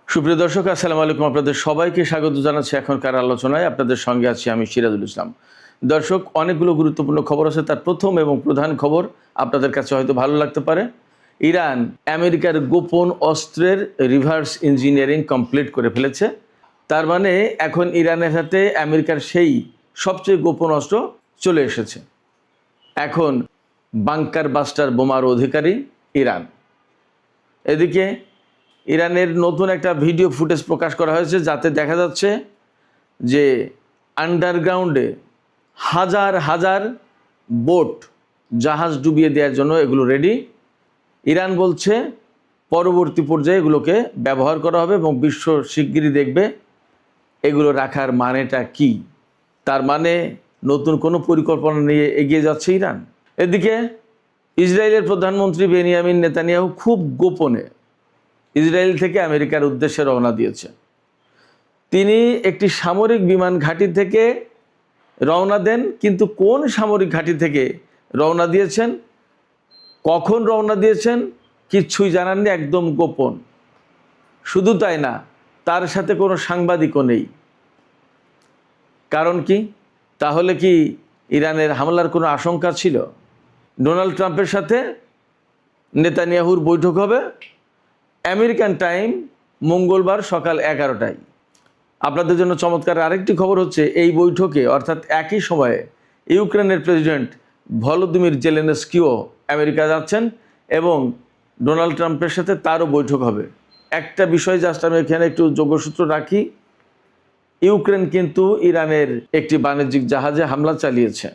সুপ্রিয় দর্শক, আসসালামু আলাইকুম। আপনাদের সবাইকে স্বাগত জানাচ্ছি এখনকার আলোচনায়। আপনাদের সঙ্গে আছি আমি সিরাজুল ইসলাম। দর্শক, অনেকগুলো গুরুত্বপূর্ণ খবর আছে। তার প্রথম এবং প্রধান খবর আপনাদের কাছে হয়তো ভালো লাগতে পারে। ইরান আমেরিকার গোপন অস্ত্রের রিভার্স ইঞ্জিনিয়ারিং কমপ্লিট করে ফেলেছে। তার মানে এখন ইরানের হাতে আমেরিকার সেই সবচেয়ে গোপন অস্ত্র চলে এসেছে। এখন বাংকার বাস্টার বোমার অধিকারী ইরান। এদিকে ইরানের নতুন একটা ভিডিও ফুটেজ প্রকাশ করা হয়েছে, যাতে দেখা যাচ্ছে যে আন্ডারগ্রাউন্ডে হাজার হাজার বোট, জাহাজ ডুবিয়ে দেওয়ার জন্য এগুলো রেডি। ইরান বলছে পরবর্তী পর্যায়ে এগুলোকে ব্যবহার করা হবে এবং বিশ্ব শিগগিরই দেখবে এগুলো রাখার মানেটা কি। তার মানে নতুন কোনো পরিকল্পনা নিয়ে এগিয়ে যাচ্ছে ইরান। এদিকে ইসরায়েলের প্রধানমন্ত্রী বেনিয়ামিন নেতানিয়াহু খুব গোপনে ইসরায়েল থেকে আমেরিকার উদ্দেশ্যে রওনা দিয়েছে। তিনি একটি সামরিক বিমান ঘাঁটি থেকে রওনা দেন, কিন্তু কোন সামরিক ঘাঁটি থেকে রওনা দিয়েছেন, কখন রওনা দিয়েছেন কিচ্ছুই জানাননি, একদম গোপন। শুধু তাই না, তার সাথে কোনো সাংবাদিকও নেই। কারণ কি? তাহলে কি ইরানের হামলার কোনো আশঙ্কা ছিল? ডোনাল্ড ট্রাম্পের সাথে নেতানিয়াহুর বৈঠক হবে আমেরিকান টাইম মঙ্গলবার সকাল 11টায়। আপনাদের জন্য চমৎকার আরেকটি খবর হচ্ছে, এই বৈঠকে অর্থাৎ একই সময়ে ইউক্রেনের প্রেসিডেন্ট ভলোদিমির জেলেনস্কিও আমেরিকা যাচ্ছেন এবং ডোনাল্ড ট্রাম্পের সাথে তারও বৈঠক হবে। একটা বিষয় জাস্ট আমি এখানে একটু যোগসূত্র রাখি। ইউক্রেন কিন্তু ইরানের একটি বাণিজ্যিক জাহাজে হামলা চালিয়েছে,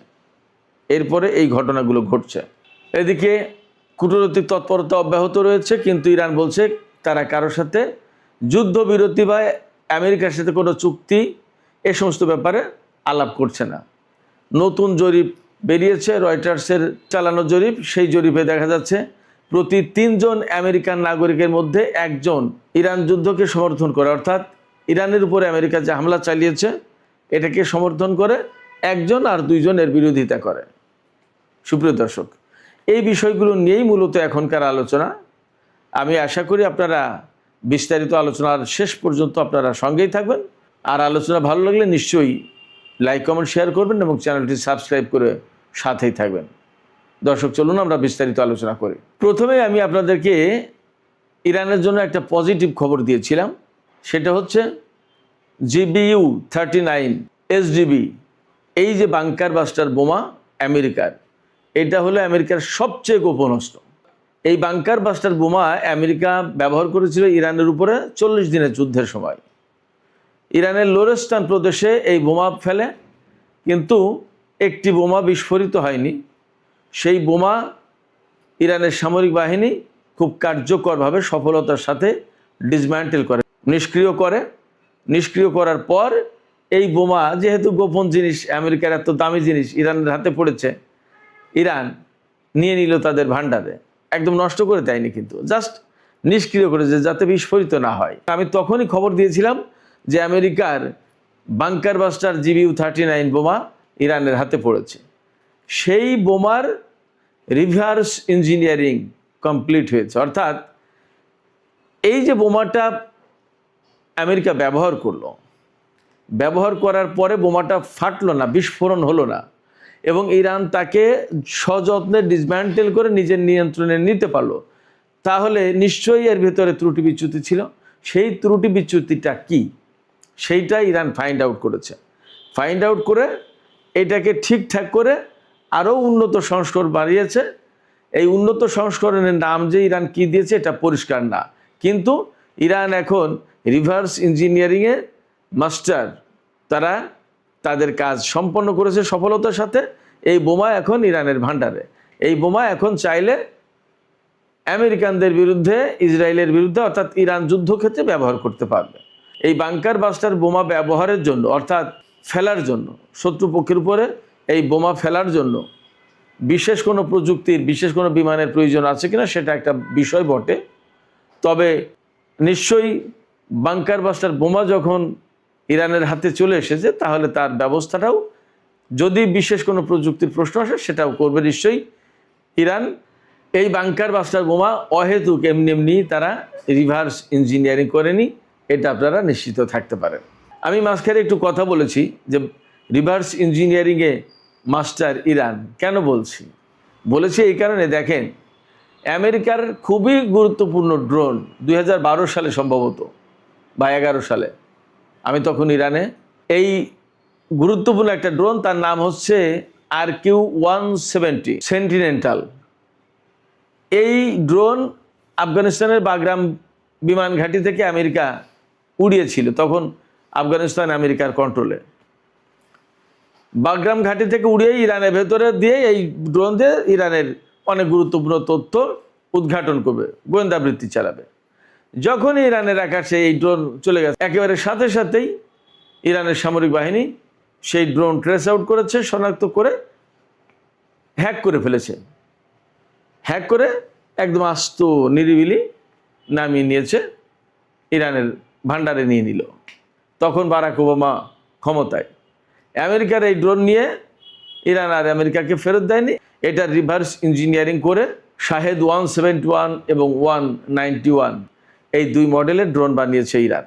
এরপরে এই ঘটনাগুলো ঘটছে। এদিকে কূটনৈতিক তৎপরতা অব্যাহত রয়েছে, কিন্তু ইরান বলছে তারা কারোর সাথে যুদ্ধবিরতি বা আমেরিকার সাথে কোনো চুক্তি এ সমস্ত ব্যাপারে আলাপ করছে না। নতুন জরিপ বেরিয়েছে, রয়টার্সের চালানো জরিপ। সেই জরিপে দেখা যাচ্ছে প্রতি 3 জন আমেরিকান নাগরিকের মধ্যে 1 জন ইরান যুদ্ধকে সমর্থন করে, অর্থাৎ ইরানের উপরে আমেরিকা যে হামলা চালিয়েছে এটাকে সমর্থন করে 1 জন, আর 2 জন এর বিরোধিতা করে। সুপ্রিয় দর্শক, এই বিষয়গুলো নিয়েই মূলত এখনকার আলোচনা। আমি আশা করি আপনারা বিস্তারিত আলোচনার শেষ পর্যন্ত আপনারা সঙ্গেই থাকবেন। আর আলোচনা ভালো লাগলে নিশ্চয়ই লাইক, কমেন্ট, শেয়ার করবেন এবং চ্যানেলটি সাবস্ক্রাইব করে সাথেই থাকবেন। দর্শক, চলুন আমরা বিস্তারিত আলোচনা করি। প্রথমে আমি আপনাদেরকে ইরানের জন্য একটা পজিটিভ খবর দিয়েছিলাম। সেটা হচ্ছে GBU-39 SDB, এই যে বাংকার বাস্টার বোমা আমেরিকার, এটা হলো আমেরিকার সবচেয়ে গোপন অস্ত্র। এই বাংকার বাস্টার বোমা আমেরিকা ব্যবহার করেছিল ইরানের উপরে 40 দিনের যুদ্ধের সময়। ইরানের লোরেস্তান প্রদেশে এই বোমা ফেলে, কিন্তু একটি বোমা বিস্ফোরিত হয়নি। সেই বোমা ইরানের সামরিক বাহিনী খুব কার্যকরভাবে সফলতার সাথে ডিসম্যান্টেল করে, নিষ্ক্রিয় করার পর এই বোমা, যেহেতু গোপন জিনিস, আমেরিকার এত দামি জিনিস ইরানের হাতে পড়েছে, ইরান নিয়ে নিল তাদের ভান্ডারে। একদম নষ্ট করে দেয়নি, কিন্তু জাস্ট নিষ্ক্রিয় করেছে যাতে বিস্ফোরিত না হয়। আমি তখনই খবর দিয়েছিলাম যে আমেরিকার বাংকার বাস্টার GBU-39 বোমা ইরানের হাতে পড়েছে। সেই বোমার রিভার্স ইঞ্জিনিয়ারিং কমপ্লিট হয়েছে, অর্থাৎ এই যে বোমাটা আমেরিকা ব্যবহার করলো, ব্যবহার করার পরে বোমাটা ফাটলো না, বিস্ফোরণ হলো না, এবং ইরান তাকে সযত্নে ডিসম্যান্টেল করে নিজের নিয়ন্ত্রণে নিতে পারলো। তাহলে নিশ্চয়ই এর ভেতরে ত্রুটি বিচ্যুতি ছিল। সেই ত্রুটি বিচ্যুতিটা কি, সেইটা ইরান ফাইন্ড আউট করেছে। ফাইন্ড আউট করে এটাকে ঠিকঠাক করে আরও উন্নত সংস্করণ বাড়িয়েছে। এই উন্নত সংস্করণের নাম যে ইরান কি দিয়েছে এটা পরিষ্কার না, কিন্তু ইরান এখন রিভার্স ইঞ্জিনিয়ারিংয়ে মাস্টার। তারা তাদের কাজ সম্পন্ন করেছে সফলতার সাথে। এই বোমা এখন ইরানের ভান্ডারে। এই বোমা এখন চাইলে আমেরিকানদের বিরুদ্ধে, ইসরায়েলের বিরুদ্ধে, অর্থাৎ ইরান যুদ্ধক্ষেত্রে ব্যবহার করতে পারবে। এই বাংকার বাস্টার বোমা ব্যবহারের জন্য, অর্থাৎ ফেলার জন্য, শত্রুপক্ষের উপরে এই বোমা ফেলার জন্য বিশেষ কোনো প্রযুক্তির, বিশেষ কোনো বিমানের প্রয়োজন আছে কিনা সেটা একটা বিষয় বটে। তবে নিশ্চয়ই বাংকার বাস্টার বোমা যখন ইরানের হাতে চলে এসেছে, তাহলে তার ব্যবস্থাটাও, যদি বিশেষ কোনো প্রযুক্তির প্রশ্ন আসে, সেটাও করবে নিশ্চয়ই ইরান। এই বাংকার বাস্টার বোমা অহেতুক এমনি তারা রিভার্স ইঞ্জিনিয়ারিং করেনি, এটা আপনারা নিশ্চিত থাকতে পারেন। আমি মাঝখানে একটু কথা বলেছি যে রিভার্স ইঞ্জিনিয়ারিংয়ে মাস্টার ইরান। কেন বলেছি এই কারণে, দেখেন আমেরিকার খুবই গুরুত্বপূর্ণ ড্রোন 2012 সালে সম্ভবত বা 2011 সালে, আমি তখন ইরানে, এই গুরুত্বপূর্ণ একটা ড্রোন, তার নাম হচ্ছে RQ-170 সেন্টিনেন্টাল। এই ড্রোন আফগানিস্তানের বাগরাম বিমান ঘাঁটি থেকে আমেরিকা উড়িয়েছিল। তখন আফগানিস্তান আমেরিকার কন্ট্রোলে। বাগরাম ঘাঁটি থেকে উড়িয়ে ইরানের ভেতরে দিয়ে এই ড্রোন দিয়ে ইরানের অনেক গুরুত্বপূর্ণ তথ্য উদ্ঘাটন করবে, গোয়েন্দাবৃত্তি চালাবে। যখন ইরানের আকাশে এই ড্রোন চলে গেছে, একেবারে সাথে সাথেই ইরানের সামরিক বাহিনী সেই ড্রোন ট্রেস আউট করেছে, শনাক্ত করে হ্যাক করে ফেলেছে। হ্যাক করে একদম আস্ত নিরিবিলি নামিয়ে নিয়েছে, ইরানের ভান্ডারে নিয়ে নিল। তখন বারাক ওবামা ক্ষমতায়। আমেরিকার এই ড্রোন নিয়ে ইরান আর আমেরিকাকে ফেরত দেয়নি। এটা রিভার্স ইঞ্জিনিয়ারিং করে শাহেদ 171 এবং 191 এই দুই মডেলের ড্রোন বানিয়েছে ইরান।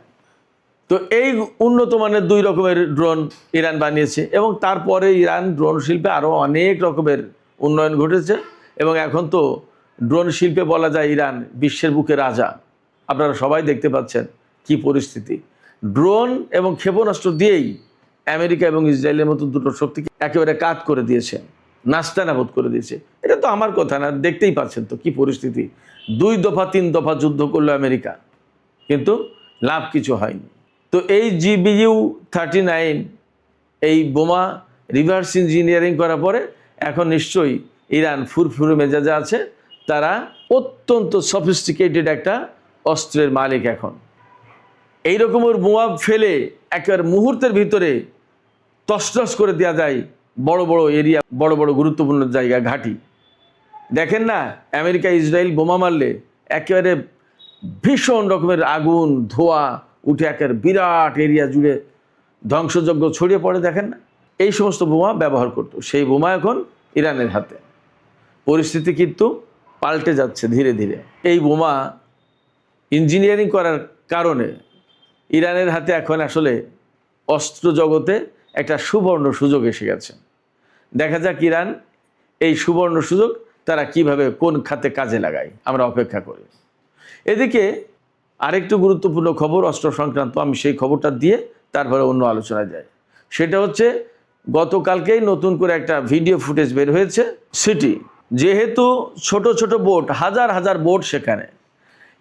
তো এই উন্নত মানের দুই রকমের ড্রোন ইরান বানিয়েছে, এবং তারপরে ইরান ড্রোন শিল্পে আরও অনেক রকমের উন্নয়ন ঘটেছে, এবং এখন তো ড্রোন শিল্পে বলা যায় ইরান বিশ্বের বুকে রাজা। আপনারা সবাই দেখতে পাচ্ছেন কি পরিস্থিতি। ড্রোন এবং ক্ষেপণাস্ত্র দিয়েই আমেরিকা এবং ইসরায়েলের মতো দুটো শক্তিকে একেবারে কাত করে দিয়েছে, নাস্তানাবুদ করে দিয়েছে। এটা তো আমার কথা না, দেখতেই পাচ্ছেন তো কি পরিস্থিতি। 2 দফা 3 দফা যুদ্ধ করলো আমেরিকা, কিন্তু লাভ কিছু হয়নি। তো এই GBU-39 এই বোমা রিভার্স ইঞ্জিনিয়ারিং করার পরে এখন নিশ্চয়ই ইরান ফুরফুরে মেজাজে আছে। তারা অত্যন্ত সফিস্টিকেটেড একটা অস্ত্রের মালিক। এখন এই রকমের বোমা ফেলে একেবারে মুহূর্তের ভিতরে তছনছ করে দেওয়া যায় বড় বড় এরিয়া, বড় বড় গুরুত্বপূর্ণ জায়গা, ঘাঁটি। দেখেন না, আমেরিকা ইসরায়েল বোমা মারলে একেবারে ভীষণ রকমের আগুন ধোঁয়া উঠে একেবারে বিরাট এরিয়া জুড়ে ধ্বংসযজ্ঞ ছড়িয়ে পড়ে। দেখেন না, এই সমস্ত বোমা ব্যবহার করতো। সেই বোমা এখন ইরানের হাতে। পরিস্থিতি কিন্তু পাল্টে যাচ্ছে ধীরে ধীরে। এই বোমা ইঞ্জিনিয়ারিং করার কারণে ইরানের হাতে এখন আসলে অস্ত্র জগতে একটা সুবর্ণ সুযোগ এসে গেছে। দেখা যাক ইরান এই সুবর্ণ সুযোগ তারা কিভাবে কোন খাতে কাজে লাগায়, আমরা অপেক্ষা করি। এদিকে আরেকটু গুরুত্বপূর্ণ খবর অস্ত্র সংক্রান্ত, আমি সেই খবরটা দিয়ে তারপরে অন্য আলোচনায় যাই। সেটা হচ্ছে গতকালকেই নতুন করে একটা ভিডিও ফুটেজ বের হয়েছে। সিটি, যেহেতু ছোট ছোট বোট, হাজার হাজার বোট সেখানে,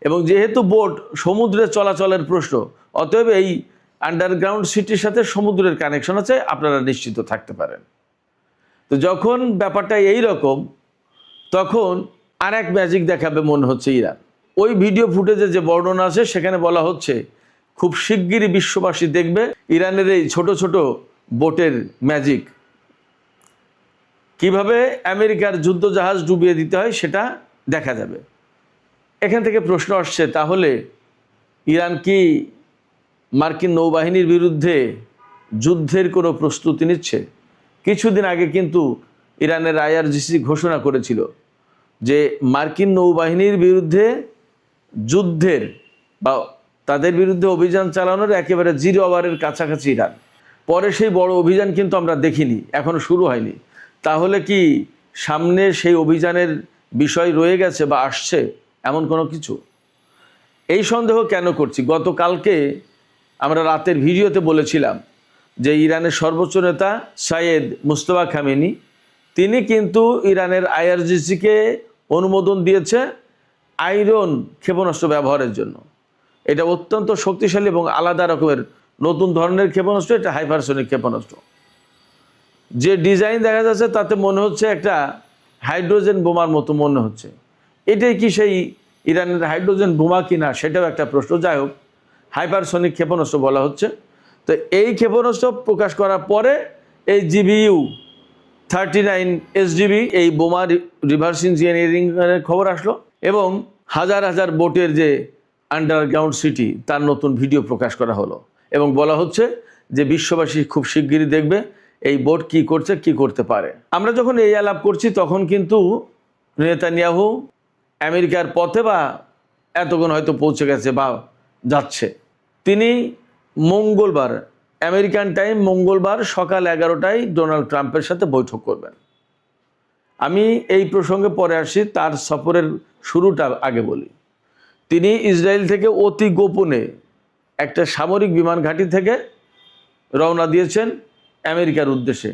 এবং যেহেতু বোট সমুদ্রে চলাচলের প্রশ্ন, অতএব এই আন্ডারগ্রাউন্ড সিটির সাথে সমুদ্রের কানেকশন আছে, আপনারা নিশ্চিত থাকতে পারেন। তো যখন ব্যাপারটা এই রকম, তখন আর এক ম্যাজিক দেখাবে মনে হচ্ছে ইরান। ওই ভিডিও ফুটেজে যে বর্ণনা আছে সেখানে বলা হচ্ছে খুব শিগগিরই বিশ্ববাসী দেখবে ইরানের এই ছোট ছোট বোটের ম্যাজিক। কিভাবে আমেরিকার যুদ্ধজাহাজ ডুবিয়ে দিতে হয় সেটা দেখা যাবে। এখান থেকে প্রশ্ন আসছে, তাহলে ইরান কি মার্কিন নৌবাহিনীর বিরুদ্ধে যুদ্ধের কোনো প্রস্তুতি নিচ্ছে? কিছুদিন আগে কিন্তু ইরানের IRGC ঘোষণা করেছিল যে মার্কিন নৌবাহিনীর বিরুদ্ধে যুদ্ধের বা তাদের বিরুদ্ধে অভিযান চালানোর একেবারে 0 আওয়ারের কাছাকাছি ইরান। পরে সেই বড় অভিযান কিন্তু আমরা দেখিনি, এখনও শুরু হয়নি। তাহলে কি সামনে সেই অভিযানের বিষয় রয়ে গেছে বা আসছে এমন কোনো কিছু? এই সন্দেহ কেন করছি? গতকালকে আমরা রাতের ভিডিওতে বলেছিলাম যে ইরানের সর্বোচ্চ নেতা সাইয়েদ মুস্তফা খামেনি, তিনি কিন্তু ইরানের IRGC-কে অনুমোদন দিয়েছে আয়রন ক্ষেপণাস্ত্র ব্যবহারের জন্য। এটা অত্যন্ত শক্তিশালী এবং আলাদা রকমের নতুন ধরনের ক্ষেপণাস্ত্র। এটা হাইপারসনিক ক্ষেপণাস্ত্র। যে ডিজাইন দেখা যাচ্ছে তাতে মনে হচ্ছে একটা হাইড্রোজেন বোমার মতো মনে হচ্ছে। এটাই কি সেই ইরানের হাইড্রোজেন বোমা কিনা সেটাও একটা প্রশ্ন। যাই হোক, হাইপারসনিক ক্ষেপণাস্ত্র বলা হচ্ছে। তো এই ক্ষেপণাস্ত্র প্রকাশ করার পরে এই GBU-39 SDB এই বোমা রিভার্স ইঞ্জিনিয়ারিংয়ের খবর আসলো, এবং হাজার হাজার বোটের যে আন্ডারগ্রাউন্ড সিটি তার নতুন ভিডিও প্রকাশ করা হলো, এবং বলা হচ্ছে যে বিশ্ববাসী খুব শিগগিরই দেখবে এই বোট কি করছে, কি করতে পারে। আমরা যখন এই আলাপ করছি তখন কিন্তু নেতানিয়াহু আমেরিকার পথে বা এতক্ষণ হয়তো পৌঁছে গেছে বা যাচ্ছে। তিনি মঙ্গলবার আমেরিকান টাইম মঙ্গলবার সকাল 11টায় ডোনাল্ড ট্রাম্পের সাথে বৈঠক করবেন। আমি এই প্রসঙ্গে পরে আসি, তার সফরের শুরুটা আগে বলি। তিনি ইসরায়েল থেকে অতি গোপনে একটা সামরিক বিমান ঘাঁটি থেকে রওনা দিয়েছেন আমেরিকার উদ্দেশ্যে।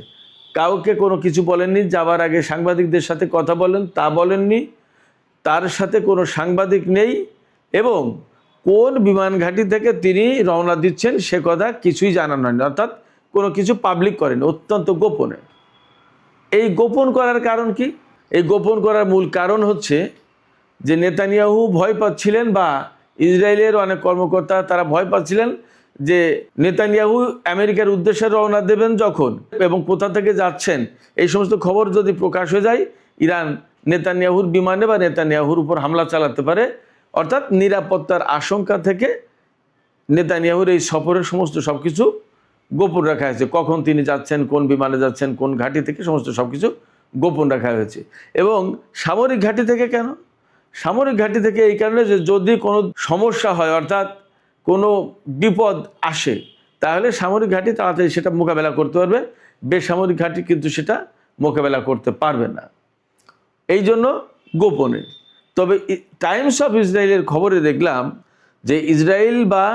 কাউকে কোনো কিছু বলেননি, যাবার আগে সাংবাদিকদের সাথে কথা বলেন তা বলেননি, তার সাথে কোনো সাংবাদিক নেই এবং কোন বিমান ঘাঁটি থেকে তিনি রওনা দিচ্ছেন সে কথা কিছুই জানানো হয়নি, অর্থাৎ কোনো কিছু পাবলিক করেন, অত্যন্ত গোপনে। এই গোপন করার কারণ কি? এই গোপন করার মূল কারণ হচ্ছে যে নেতানিয়াহু ভয় পাচ্ছিলেন বা ইসরায়েলের অনেক কর্মকর্তা তারা ভয় পাচ্ছিলেন যে নেতানিয়াহু আমেরিকার উদ্দেশ্যে রওনা দেবেন যখন এবং কোথা থেকে যাচ্ছেন এই সমস্ত খবর যদি প্রকাশ হয়ে যায়, ইরান নেতানিয়াহুর বিমানে বা নেতানিয়াহুর উপর হামলা চালাতে পারে। অর্থাৎ নিরাপত্তার আশঙ্কা থেকে নেতানিয়াহুর এই সফরের সমস্ত সব কিছু গোপন রাখা হয়েছে। কখন তিনি যাচ্ছেন, কোন বিমানে যাচ্ছেন, কোন ঘাঁটি থেকে, সমস্ত সব কিছু গোপন রাখা হয়েছে। এবং সামরিক ঘাঁটি থেকে কেন? সামরিক ঘাঁটি থেকে এই কারণে যে যদি কোনো সমস্যা হয়, অর্থাৎ কোনো বিপদ আসে, তাহলে সামরিক ঘাঁটি তাড়াতাড়ি সেটা মোকাবেলা করতে পারবে, বেসামরিক ঘাঁটি কিন্তু সেটা মোকাবেলা করতে পারবে না, এই জন্য গোপনে। তবে টাইমস অফ ইসরায়েলের খবরে দেখলাম যে ইসরায়েল বা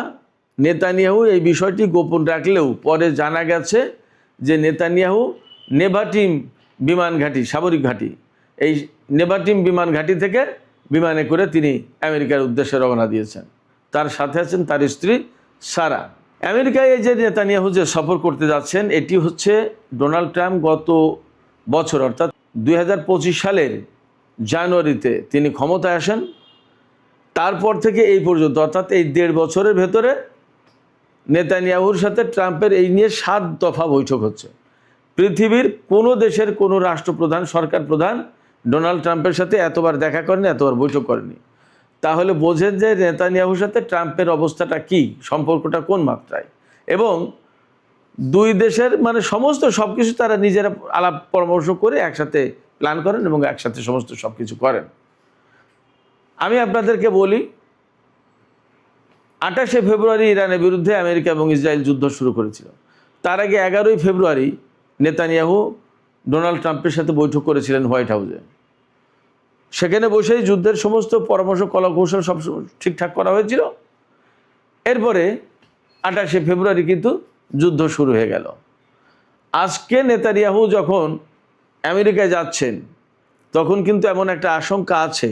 নেতানিয়াহু এই বিষয়টি গোপন রাখলেও পরে জানা গেছে যে নেতানিয়াহু নেভাটিম বিমান ঘাঁটি, সামরিক ঘাঁটি, এই নেভাটিম বিমান ঘাঁটি থেকে বিমানে করে তিনি আমেরিকার উদ্দেশ্যে রওনা দিয়েছেন। তার সাথে আছেন তার স্ত্রী সারা। আমেরিকায় এই যে নেতানিয়াহু যে সফর করতে যাচ্ছেন, এটি হচ্ছে ডোনাল্ড ট্রাম্প গত বছর অর্থাৎ 2025 সালের জানুয়ারিতে তিনি ক্ষমতায় আসেন। তারপর থেকে এই পর্যন্ত অর্থাৎ এই 1.5 বছরের ভেতরে নেতানিয়াহুর সাথে ট্রাম্পের এই নিয়ে 7 দফা বৈঠক হচ্ছে। পৃথিবীর কোনো দেশের কোনো রাষ্ট্রপ্রধান, সরকার প্রধান ডোনাল্ড ট্রাম্পের সাথে এতবার দেখা করেনি, এতবার বৈঠক করেনি। তাহলে বোঝেন যে নেতানিয়াহুর সাথে ট্রাম্পের অবস্থাটা কি, সম্পর্কটা কোন মাত্রায়। এবং দুই দেশের মানে সমস্ত সব কিছু তারা নিজেরা আলাপ পরামর্শ করে একসাথে প্ল্যান করেন এবং একসাথে সমস্ত সব কিছু করেন। আমি আপনাদেরকে বলি, 28শে ফেব্রুয়ারি ইরানের বিরুদ্ধে আমেরিকা এবং ইসরায়েল যুদ্ধ শুরু করেছিল। তার আগে 11ই ফেব্রুয়ারি নেতানিয়াহু ডোনাল্ড ট্রাম্পের সাথে বৈঠক করেছিলেন হোয়াইট হাউসে। সেখানে বসেই যুদ্ধের সমস্ত পরামর্শ, কলাকৌশল সব ঠিকঠাক করা হয়েছিল। এরপরে 28শে ফেব্রুয়ারি কিন্তু যুদ্ধ শুরু হয়ে গেল। আজকে নেতানিয়াহু যখন আমেরিকায় যাচ্ছেন তখন কিন্তু এমন একটা আশঙ্কা আছে,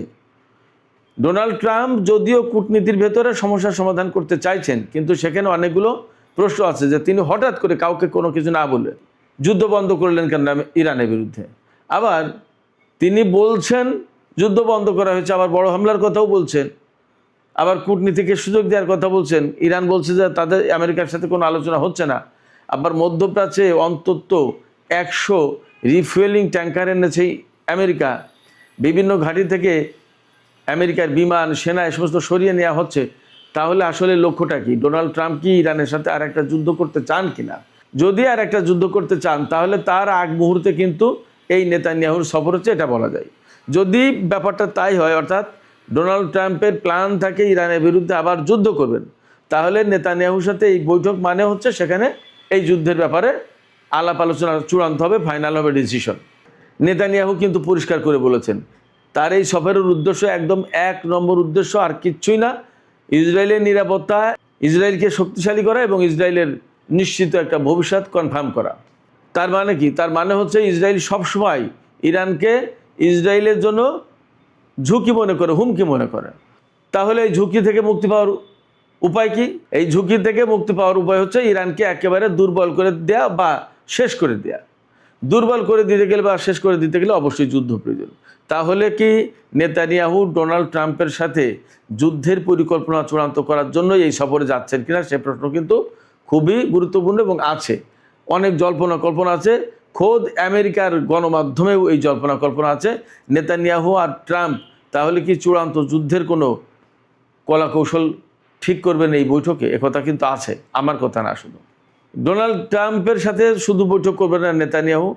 ডোনাল্ড ট্রাম্প যদিও কূটনীতির ভেতরে সমস্যার সমাধান করতে চাইছেন, কিন্তু সেখানে অনেকগুলো প্রশ্ন আছে যে তিনি হঠাৎ করে কাউকে কোনো কিছু না বলে যুদ্ধ বন্ধ করলেন কেন ইরানের বিরুদ্ধে। আবার তিনি বলছেন যুদ্ধ বন্ধ করা হয়েছে, আবার বড় হামলার কথাও বলছেন, আবার কূটনীতিকে সুযোগ দেওয়ার কথা বলছেন। ইরান বলছে যে তাদের আমেরিকার সাথে কোনো আলোচনা হচ্ছে না। আবার মধ্যপ্রাচ্যে অন্তত 100 রিফুয়েলিং ট্যাঙ্কার এনেছে আমেরিকা। বিভিন্ন ঘাঁটি থেকে আমেরিকার বিমান, সেনা এ সমস্ত সরিয়ে নেওয়া হচ্ছে। তাহলে আসলে লক্ষ্যটা কি? ডোনাল্ড ট্রাম্প কি ইরানের সাথে আর একটা যুদ্ধ করতে চান কিনা? যদি আর একটা যুদ্ধ করতে চান তাহলে তার আগ মুহূর্তে কিন্তু এই নেতানিয়াহুর সফর হচ্ছে, এটা বলা যায়। যদি ব্যাপারটা তাই হয়, অর্থাৎ ডোনাল্ড ট্রাম্পের প্ল্যান থাকে ইরানের বিরুদ্ধে আবার যুদ্ধ করবেন, তাহলে নেতানিয়াহুর সাথে এই বৈঠক মানে হচ্ছে সেখানে এই যুদ্ধের ব্যাপারে আলাপ আলোচনা চূড়ান্ত হবে, ফাইনাল হবে ডিসিশন। নেতানিয়াহু কিন্তু পরিষ্কার করে বলেছেন তার এই সফরের উদ্দেশ্য একদম 1 নম্বর উদ্দেশ্য আর কিচ্ছুই না, ইসরায়েলের নিরাপত্তা, ইসরায়েলকে শক্তিশালী করা এবং ইসরায়েলের নিশ্চিত একটা ভবিষ্যৎ কনফার্ম করা। তার মানে কি? তার মানে হচ্ছে ইসরায়েল সবসময় ইরানকে ইসরায়েলের জন্য ঝুঁকি মনে করে, হুমকি মনে করে। তাহলে এই ঝুঁকি থেকে মুক্তি পাওয়ার উপায় কি? এই ঝুঁকি থেকে মুক্তি পাওয়ার উপায় হচ্ছে ইরানকে একেবারে দুর্বল করে দেয়া বা শেষ করে দেয়া। দুর্বল করে দিতে গেলে বা শেষ করে দিতে গেলে অবশ্যই যুদ্ধ প্রয়োজন। তাহলে কি নেতানিয়াহু ডোনাল্ড ট্রাম্পের সাথে যুদ্ধের পরিকল্পনা চূড়ান্ত করার জন্য এই সফরে যাচ্ছেন কিনা সে প্রশ্ন কিন্তু খুবই গুরুত্বপূর্ণ এবং আছে। অনেক জল্পনা কল্পনা আছে, খোদ আমেরিকার গণমাধ্যমেও এই জল্পনা কল্পনা আছে। নেতানিয়াহু আর ট্রাম্প তাহলে কি চূড়ান্ত যুদ্ধের কোনো কলাকৌশল ঠিক করবেন এই বৈঠকে? একথা কিন্তু আছে, আমার কথা না। শুধু ডোনাল্ড ট্রাম্পের সাথে শুধু বৈঠক করবেন না নেতানিয়াহু,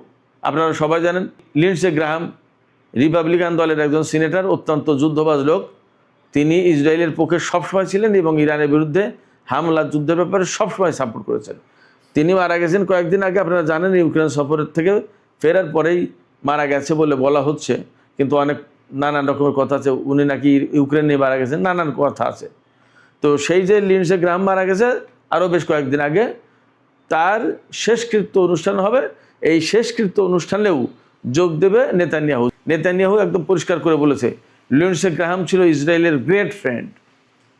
আপনারা সবাই জানেন লিন্ডসে গ্রাহাম রিপাবলিকান দলের একজন সিনেটর, অত্যন্ত যুদ্ধবাজ লোক। তিনি ইসরায়েলের পক্ষে সবসময় ছিলেন এবং ইরানের বিরুদ্ধে হামলা যুদ্ধের ব্যাপারে সবসময় সাপোর্ট করেছেন। তিনি মারা গেছেন কয়েকদিন আগে, আপনারা জানেন ইউক্রেন সফরের থেকে ফেরার পরেই মারা গেছে বলে বলা হচ্ছে, কিন্তু অনেক নানান রকমের কথা আছে, উনি নাকি ইউক্রেন নিয়ে মারা গেছেন, নানান কথা আছে। তো সেই যে লিন্ডসে গ্রাহাম মারা গেছে আরও বেশ কয়েকদিন আগে, তার শেষকৃত্য অনুষ্ঠান হবে। এই শেষকৃত্য অনুষ্ঠানেও যোগ দেবে নেতানিয়াহু। নেতানিয়াহু একদম পরিষ্কার করে বলেছে লিন্ডসে গ্রাহাম ছিল ইসরায়েলের গ্রেট ফ্রেন্ড,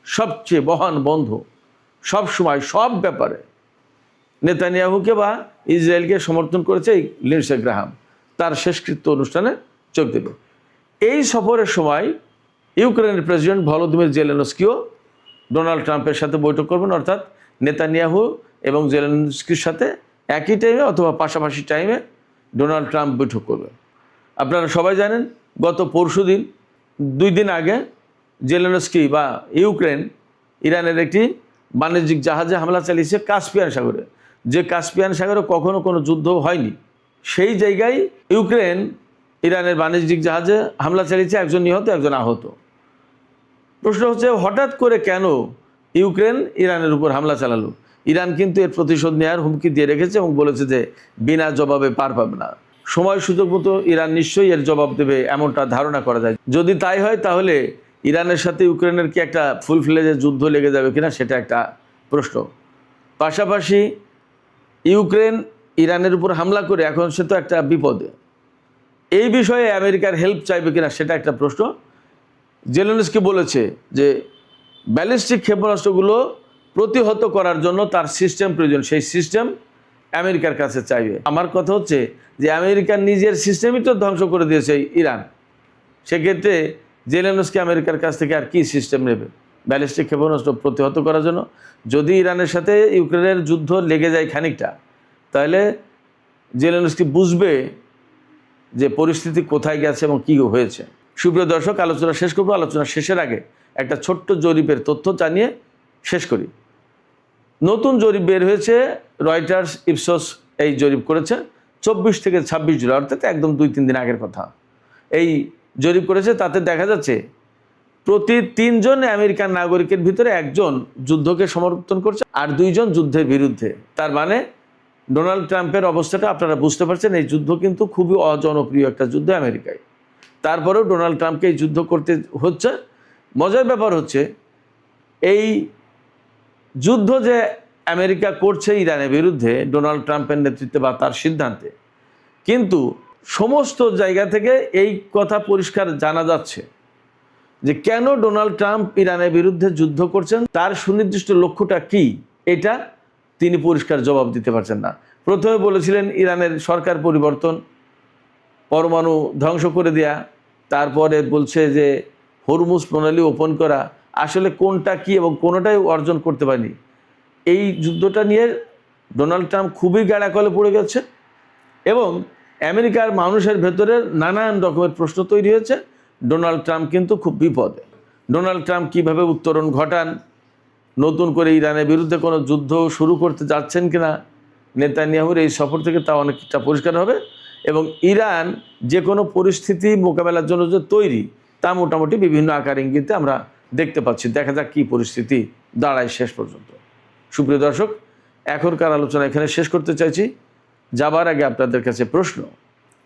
সবচেয়ে মহান বন্ধু, সব সময় সব ব্যাপারে নেতানিয়াহুকে বা ইসরায়েলকে সমর্থন করেছে এই লিন্ডসে গ্রাহাম। তার শেষকৃত্য অনুষ্ঠানে যোগ দেবে। এই সফরের সময় ইউক্রেনের প্রেসিডেন্ট ভলোদিমির জেলেনস্কিও ডোনাল্ড ট্রাম্পের সাথে বৈঠক করবেন, অর্থাৎ নেতানিয়াহু এবং জেলেনস্কির সাথে একই টাইমে অথবা পাশাপাশি টাইমে ডোনাল্ড ট্রাম্প বৈঠক করবে। আপনারা সবাই জানেন গত পরশুদিন 2 দিন আগে জেলেনস্কি বা ইউক্রেন ইরানের একটি বাণিজ্যিক জাহাজে হামলা চালিয়েছে কাস্পিয়ান সাগরে, যে কাস্পিয়ান সাগরে কখনো কোনো যুদ্ধ হয়নি। সেই জায়গায় ইউক্রেন ইরানের বাণিজ্যিক জাহাজে হামলা চালিয়েছে, একজন নিহত, একজন আহত। প্রশ্ন হচ্ছে হঠাৎ করে কেন ইউক্রেন ইরানের উপর হামলা চালালো? ইরান কিন্তু এর প্রতিশোধ নেওয়ার হুমকি দিয়ে রেখেছে এবং বলেছে যে বিনা জবাবে পার পাবে না। সময় সুযোগ মতো ইরান নিশ্চয়ই এর জবাব দেবে, এমনটা ধারণা করা যায়। যদি তাই হয় তাহলে ইরানের সাথে ইউক্রেনের কি একটা ফুল ফ্লেজের যুদ্ধ লেগে যাবে কিনা সেটা একটা প্রশ্ন। পাশাপাশি ইউক্রেন ইরানের উপর হামলা করে এখন সে তো একটা বিপদে, এই বিষয়ে আমেরিকার হেল্প চাইবে কিনা সেটা একটা প্রশ্ন। জেলেনস্কি বলেছে যে ব্যালিস্টিক ক্ষেপণাস্ত্রগুলো প্রতিহত করার জন্য তার সিস্টেম প্রয়োজন, সেই সিস্টেম আমেরিকার কাছে চাইবে। আমার কথা হচ্ছে যে আমেরিকার নিজের সিস্টেমই তো ধ্বংস করে দিয়েছে ইরান, সেক্ষেত্রে জেলেনস্কি আমেরিকার কাছ থেকে আর কি সিস্টেম নেবে ব্যালিস্টিক ক্ষেপণাস্ত্র প্রতিহত করার জন্য? যদি ইরানের সাথে ইউক্রেনের যুদ্ধ লেগে যায় খানিকটা, তাহলে জেলেনস্কি বুঝবে যে পরিস্থিতি কোথায় গেছে এবং কী হয়েছে। সুপ্রিয় দর্শক, আলোচনা শেষ করবো। আলোচনা শেষের আগে একটা ছোট্ট জরিপের তথ্য জানিয়ে শেষ করি। নতুন জরিপ বের হয়েছে, রয়টার্স ইপসোস এই জরিপ করেছে 24 থেকে 26 জুলাই, অর্থাৎ একদম 2-3 দিন আগের কথা। এই জরিপ করেছে, তাতে দেখা যাচ্ছে প্রতি 3 জন আমেরিকান নাগরিকের ভিতরে 1 জন যুদ্ধকে সমর্থন করছে আর 2 জন যুদ্ধের বিরুদ্ধে। তার মানে ডোনাল্ড ট্রাম্পের অবস্থাটা আপনারা বুঝতে পারছেন, এই যুদ্ধ কিন্তু খুবই অজনপ্রিয় একটা যুদ্ধ আমেরিকায়। তারপরেও ডোনাল্ড ট্রাম্পকে এই যুদ্ধ করতে হচ্ছে। মজার ব্যাপার হচ্ছে এই যুদ্ধ যে আমেরিকা করছে ইরানের বিরুদ্ধে ডোনাল্ড ট্রাম্পের নেতৃত্বে বা তার সিদ্ধান্তে, কিন্তু সমস্ত জায়গা থেকে এই কথা পরিষ্কার জানা যাচ্ছে যে কেন ডোনাল্ড ট্রাম্প ইরানের বিরুদ্ধে যুদ্ধ করছেন, তার সুনির্দিষ্ট লক্ষ্যটা কি, এটা তিনি পরিষ্কার জবাব দিতে পারছেন না। প্রথমে বলেছিলেন ইরানের সরকার পরিবর্তন, পরমাণু ধ্বংস করে দেয়া, তারপরে বলছে যে হরমুজ প্রণালী ওপেন করা। আসলে কোনটা কি এবং কোনোটাই অর্জন করতে পারেনি। এই যুদ্ধটা নিয়ে ডোনাল্ড ট্রাম্প খুবই গাড়াকলে পড়ে গেছে এবং আমেরিকার মানুষের ভেতরে নানান রকমের প্রশ্ন তৈরি হয়েছে। ডোনাল্ড ট্রাম্প কিন্তু খুব বিপদে। ডোনাল্ড ট্রাম্প কীভাবে উত্তরণ ঘটান, নতুন করে ইরানের বিরুদ্ধে কোনো যুদ্ধ শুরু করতে যাচ্ছেন কিনা নেতানিয়াহুর এই সফর থেকে, তা অনেকটা পরিষ্কার হবে। এবং ইরান যে কোনো পরিস্থিতি মোকাবেলার জন্য যে তৈরি, তা মোটামুটি বিভিন্ন আকার ইঙ্গিতে আমরা দেখতে পাচ্ছি। দেখা যাক কী পরিস্থিতি দাঁড়ায় শেষ পর্যন্ত। সুপ্রিয় দর্শক, এখনকার আলোচনা এখানে শেষ করতে চাইছি। যাবার আগে আপনাদের কাছে প্রশ্ন,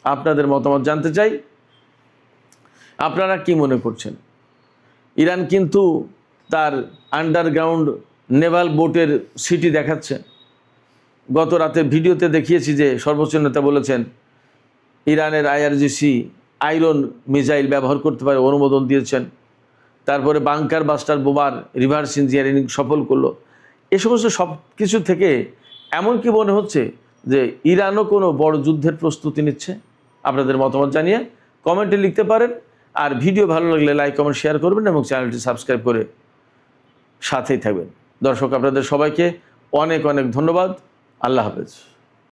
আপনাদের মতামত জানতে চাই। আপনারা কি মনে করছেন? ইরান কিন্তু তার আন্ডারগ্রাউন্ড নেভাল বোটের সিটি দেখাচ্ছে। গত রাতে ভিডিওতে দেখিয়েছি যে সর্বোচ্চ নেতা বলেছেন ইরানের IRGC আয়রন মিসাইল ব্যবহার করতে পারে, অনুমোদন দিয়েছেন। তারপরে বাংকার বাস্টার বোমার রিভার্স ইঞ্জিনিয়ারিং সফল করলো। এ সমস্ত সব কিছু থেকে এমন কি মনে হচ্ছে যে ইরানও কোনো বড় যুদ্ধের প্রস্তুতি নিচ্ছে? আপনাদের মতামত জানিয়ে কমেন্টে লিখতে পারেন। আর ভিডিও ভালো লাগলে লাইক, কমেন্ট, শেয়ার করবেন এবং চ্যানেলটি সাবস্ক্রাইব করে সাথেই থাকবেন। দর্শক, আপনাদের সবাইকে অনেক অনেক ধন্যবাদ। আল্লাহ হাফেজ।